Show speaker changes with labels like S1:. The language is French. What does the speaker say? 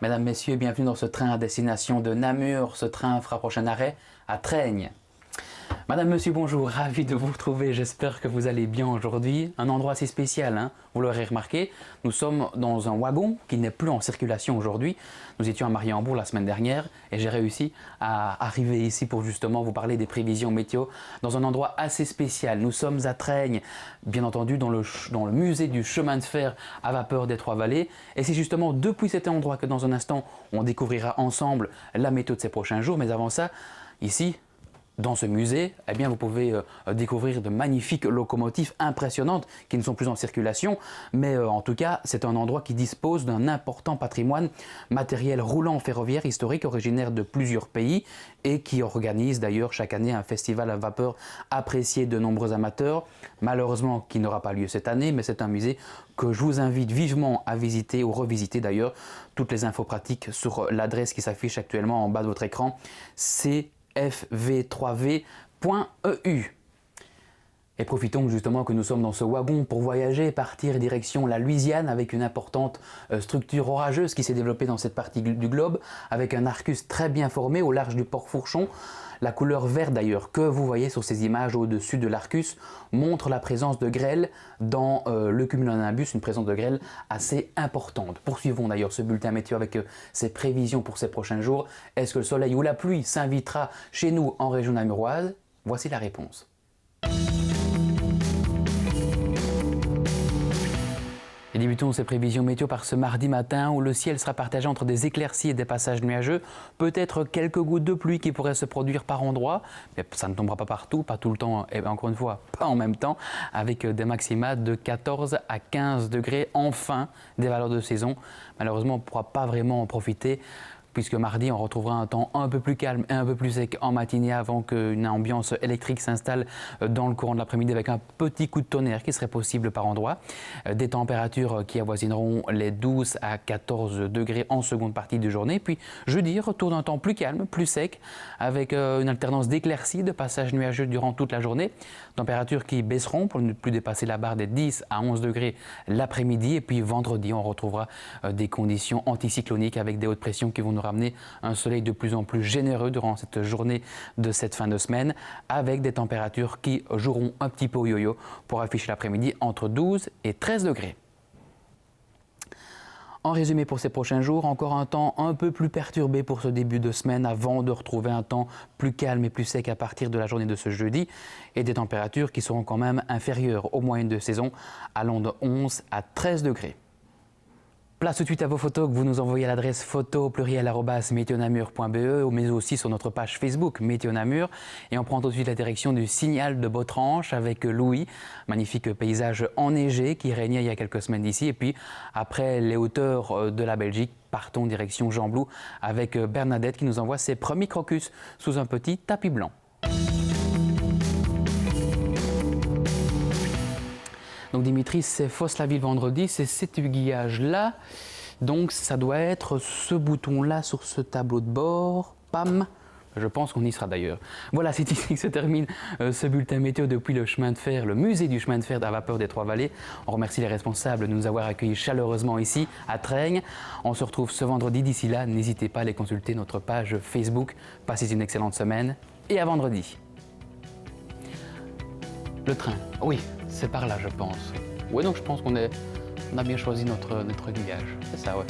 S1: Mesdames, Messieurs, bienvenue dans ce train à destination de Namur. Ce train fera prochain arrêt à Traigne. Madame, Monsieur, bonjour, ravi de vous retrouver, j'espère que vous allez bien aujourd'hui. Un endroit assez spécial, hein, vous l'aurez remarqué, nous sommes dans un wagon qui n'est plus en circulation aujourd'hui. Nous étions à Mariembourg la semaine dernière et j'ai réussi à arriver ici pour justement vous parler des prévisions météo dans un endroit assez spécial. Nous sommes à Traigne, bien entendu dans le musée du chemin de fer à vapeur des Trois-Vallées. Et c'est justement depuis cet endroit que dans un instant, on découvrira ensemble la météo de ces prochains jours. Mais avant ça, ici, dans ce musée, eh bien, vous pouvez découvrir de magnifiques locomotives impressionnantes qui ne sont plus en circulation, mais en tout cas, c'est un endroit qui dispose d'un important patrimoine matériel roulant ferroviaire historique originaire de plusieurs pays et qui organise d'ailleurs chaque année un festival à vapeur apprécié de nombreux amateurs, malheureusement qui n'aura pas lieu cette année, mais c'est un musée que je vous invite vivement à visiter ou revisiter d'ailleurs. Toutes les infos pratiques sur l'adresse qui s'affiche actuellement en bas de votre écran, c'est fv3v.eu. Et profitons justement que nous sommes dans ce wagon pour voyager et partir direction la Louisiane avec une importante structure orageuse qui s'est développée dans cette partie du globe, avec un Arcus très bien formé au large du port Fourchon. La couleur verte d'ailleurs que vous voyez sur ces images au-dessus de l'Arcus montre la présence de grêle dans le cumulonimbus, une présence de grêle assez importante. Poursuivons d'ailleurs ce bulletin météo avec ses prévisions pour ces prochains jours. Est-ce que le soleil ou la pluie s'invitera chez nous en région namuroise? Voici la réponse. Et débutons ces prévisions météo par ce mardi matin où le ciel sera partagé entre des éclaircies et des passages nuageux. Peut-être quelques gouttes de pluie qui pourraient se produire par endroits, mais ça ne tombera pas partout, pas tout le temps, et encore une fois, pas en même temps, avec des maxima de 14 à 15 degrés, enfin des valeurs de saison. Malheureusement, on ne pourra pas vraiment en profiter, puisque mardi, on retrouvera un temps un peu plus calme et un peu plus sec en matinée avant qu'une ambiance électrique s'installe dans le courant de l'après-midi avec un petit coup de tonnerre qui serait possible par endroit. Des températures qui avoisineront les 12 à 14 degrés en seconde partie de journée. Puis jeudi, retour d'un temps plus calme, plus sec, avec une alternance d'éclaircies, de passages nuageux durant toute la journée. Températures qui baisseront pour ne plus dépasser la barre des 10 à 11 degrés l'après-midi. Et puis vendredi, on retrouvera des conditions anticycloniques avec des hautes pressions qui vont nous ramener un soleil de plus en plus généreux durant cette journée de cette fin de semaine, avec des températures qui joueront un petit peu au yo-yo pour afficher l'après-midi entre 12 et 13 degrés. En résumé pour ces prochains jours, encore un temps un peu plus perturbé pour ce début de semaine avant de retrouver un temps plus calme et plus sec à partir de la journée de ce jeudi et des températures qui seront quand même inférieures aux moyennes de saison, allant de 11 à 13 degrés. Place tout de suite à vos photos que vous nous envoyez à l'adresse photo@meteonamur.be mais aussi sur notre page Facebook Météo Namur. Et on prend tout de suite la direction du Signal de Botranche avec Louis, magnifique paysage enneigé qui régnait il y a quelques semaines d'ici. Et puis après les hauteurs de la Belgique, partons direction Gembloux avec Bernadette qui nous envoie ses premiers crocus sous un petit tapis blanc. Donc Dimitri, c'est Fos-la-Ville vendredi, c'est cet aiguillage-là. Donc ça doit être ce bouton-là sur ce tableau de bord. Pam! Je pense qu'on y sera d'ailleurs. Voilà, c'est ici que se termine ce bulletin météo depuis le chemin de fer, le musée du chemin de fer à vapeur des Trois-Vallées. On remercie les responsables de nous avoir accueillis chaleureusement ici à Traigne. On se retrouve ce vendredi. D'ici là, n'hésitez pas à aller consulter notre page Facebook. Passez une excellente semaine et à vendredi. Le train, oui, c'est par là je pense. Oui, donc je pense qu'on a bien choisi notre aiguillage. C'est ça, ouais.